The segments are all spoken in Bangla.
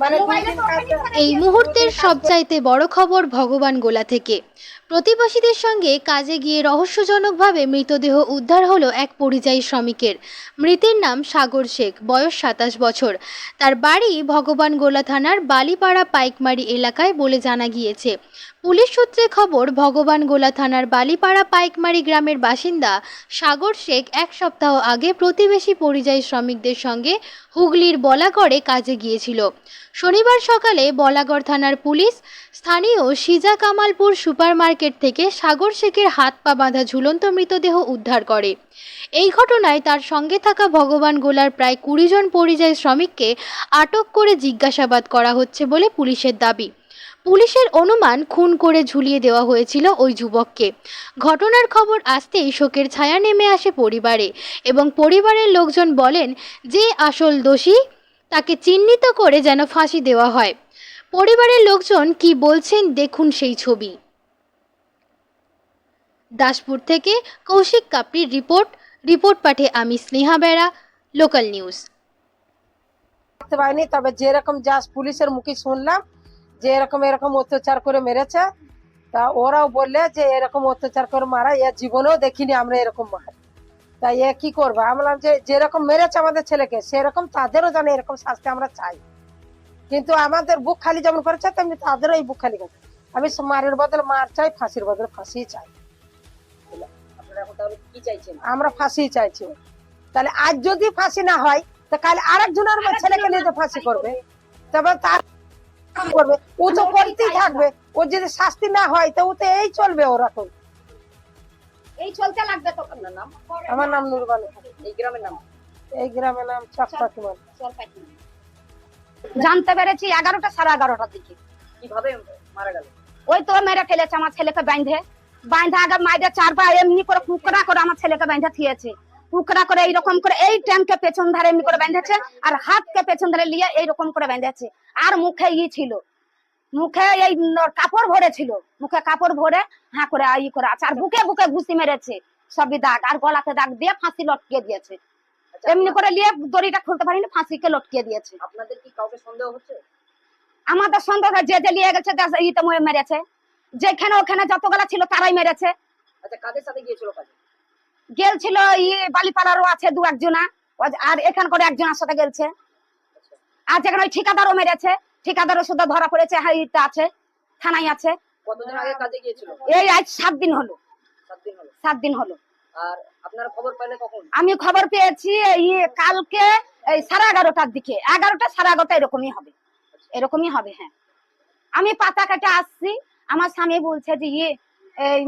মানে এই মুহূর্তের সবচাইতে বড় খবর ভগবান গোলা থেকে। প্রতিবেশীদের সঙ্গে কাজে গিয়ে রহস্যজনকভাবে মৃতদেহ উদ্ধার হলো এক পরিযায়ী শ্রমিকের। মৃতের নাম সাগর শেখ, বয়স 27 বছর। তার বাড়ি ভগবান গোলা থানার বালিপাড়া পাইকমারি এলাকায় বলে জানা গিয়েছে। পুলিশ সূত্রে খবর, ভগবান গোলা থানার বালিপাড়া পাইকমারি গ্রামের বাসিন্দা সাগর শেখ এক সপ্তাহ আগে প্রতিবেশী পরিযায়ী শ্রমিকদের সঙ্গে হুগলির বলাগড়ে কাজে গিয়েছিল। শনিবার সকালে বলাগড় থানার পুলিশ স্থানীয় সিজা কামালপুর সুপারমার্কেট থেকে সাগর শেখের হাত পা বাঁধা ঝুলন্ত মৃতদেহ উদ্ধার করে। এই ঘটনায় তার সঙ্গে থাকা ভগবান গোলার প্রায় 20 জন পরিযায়ী শ্রমিককে আটক করে জিজ্ঞাসাবাদ করা হচ্ছে বলে পুলিশের দাবি। পুলিশের অনুমান, খুন করে ঝুলিয়ে দেওয়া হয়েছিল ওই যুবককে। ঘটনার খবর আসতেই শোকের ছায়া নেমে আসে পরিবারে, এবং পরিবারের লোকজন বলেন যে আসল দোষী তাকে চিহ্নিত করে যেন ফাঁসি দেওয়া হয়। পরিবারের লোকজন কি বলছেন দেখুন সেই ছবি। দাসপুর থেকে কৌশিক কাপড়ির রিপোর্ট পাঠে আমি স্নেহা বেরা, লোকাল নিউজ। দেখতে পাইনি, তবে যেরকম জাস্ট পুলিশের মুখে শুনলাম যে এরকম এরকম অত্যাচার করে মেরেছে, তা ওরাও বললে যে এরকম অত্যাচার করে মারা এ জীবনেও দেখিনি আমরা এরকম মার। তাই এ কি করবো, আমি বললাম যে যেরকম মেরেছে আমাদের ছেলেকে সেরকম তাদেরও জানে এরকম শাস্তি আমরা চাই, কিন্তু আমাদের বুক খালি যেমন করেছে তেমনি তাদেরও এই বুক খালি করে। আমি মারের বদলে মার চাই, ফাঁসির বদলে ফাঁসি চাই। আমরা ফাঁসি চাইছি। তাহলে আজ যদি ফাঁসি না হয় তো কাল আরেকজনের ছেলেকে নিয়ে যে ফাঁসি করবে, তবে তার করবে, ও তো করতেই থাকবে। ও যদি শাস্তি না হয় তো ও তো এই চলবে ওরকম। এই চলতে লাগবে তো। আপনার নাম? আমার নাম নুরবানু। এই গ্রামের নাম? এই গ্রামের নাম চকপাতিমাল। জানতে পেরেছি 11টা 11:30টার দিকে। কিভাবে মারা গেল? ওই তো মেরে ফেলেছে আমার ছেলেকে বাঁধে আগে মাইরে 4 পা এমনি করে পুকরা করে আমার ছেলেকে বাঁধে থিয়েছে। পুকরা করে এইরকম করে এই ট্যাঙ্কে পেছন ধারে এমনি করে বেঁধেছে, আর হাতকে পেছন ধারে নিয়ে এইরকম করে বেঁধেছে। আর মুখে ছিল, মুখে এই কাপড় ভরে ছিল, মুখে কাপড় ভরে হ্যাঁ করে করে আছে, আর বুকে বুকে ঘুষি মেরেছে সবই দাগ, আর গলাতে দাগ দিয়ে ফাঁসি লটকিয়ে দিয়েছে। এমনি করে নিয়ে দড়িটা খুলতে পারিনি, ফাঁসিকে লটকিয়ে দিয়েছে। আপনাদের কি কাউকে সন্দেহ হচ্ছে? আমাদের সন্দেহ যে যে নিয়ে গেছে ইতে মেরেছে, যেখানে ওখানে যতগুলা ছিল তারাই মেরেছে। আচ্ছা, কাদের সাথে গিয়েছিল কাজে? গেলছিল বালিপাড়ারও আছে 2-1 জনা, আর এখানকার একজনের সাথে গেলছে। আর যেখানে ওই ঠিকাদারও মেরেছে, ঠিকাদারও শুধু ধরা পড়েছে, আছে থানায় আছে। কতদিন আগে কাজে গিয়েছিল? এই আজ 7 দিন হলো। 7 দিন হলো। আর আপনারা খবর পাইলে কখন? আমি খবর পেয়েছি কালকে এই 11:30টার দিকে, 11টা 11:30 এরকমই হবে, এরকমই হবে। হ্যাঁ, আমি পাতা কাটে আসছি, আমার স্বামী বলছে যে এই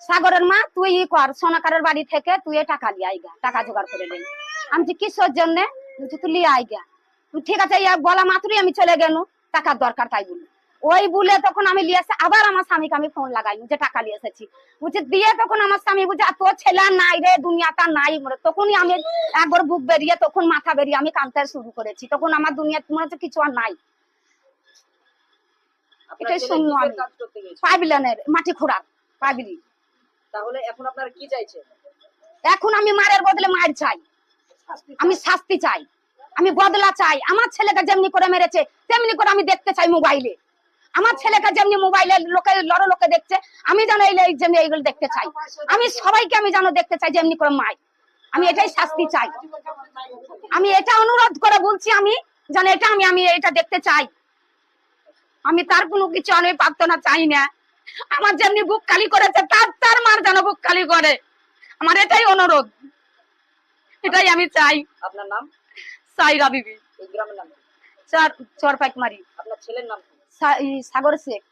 সাগরের মা তুই কর, সোনাকারের বাড়ি থেকে তুই টাকা লিয়ে আইগা, টাকা জোগাড় করে নিই। আমি যে কিসের জন্য? তুই লিয়ে আইগা। ঠিক আছে, বলা মাত্রই আমি চলে গেল, টাকার দরকার তাই বলি। ওই বলে তখন আমি লিয়ে আসে, আবার আমার স্বামীকে আমি ফোন লাগাই যে টাকা লিয়ে এসেছি, বুঝে দিয়ে তখন আমার স্বামী বুঝে তোর ছেলে নাই রে, দুনিয়াটা নাই। তখনই আমি একবার বুক বেরিয়ে, তখন মাথা বেরিয়ে আমি কাঁদতে শুরু করেছি। তখন আমার দুনিয়া মনে হচ্ছে কিছু আর নাই। এটাই শুনলো আমি, পাইবিলেনের মাটি খোঁড়ার পাইবিলি। তাহলে এখন আপনারা কি চাইছেন? এখন আমি মারের বদলে মার চাই, আমি শাস্তি চাই, আমি বদলা চাই। আমার ছেলেকে যেমনি করে মেরেছে তেমনি করে আমি দেখতে চাই মোবাইলে। আমার ছেলেকে যেমনি মোবাইলে লোকে দেখছে, আমি যেন এইগুলো দেখতে চাই। আমি সবাইকে আমি যেন দেখতে চাই যেমনি করে মাই। আমি এটাই শাস্তি চাই, আমি এটা অনুরোধ করে বলছি, আমি যেন এটা আমি এটা দেখতে চাই। আমি তার কোনো কিছু আমি প্রার্থনা চাই না। আমার যেমনি বুক খালি করেছে তার মার যেন বুক খালি করে, আমার এটাই অনুরোধ, এটাই আমি চাই। আপনার নাম? সাইরা বিবি। এই গ্রামের নাম? চর পাইকমারি। আপনার ছেলের নাম? সাগর শেখ।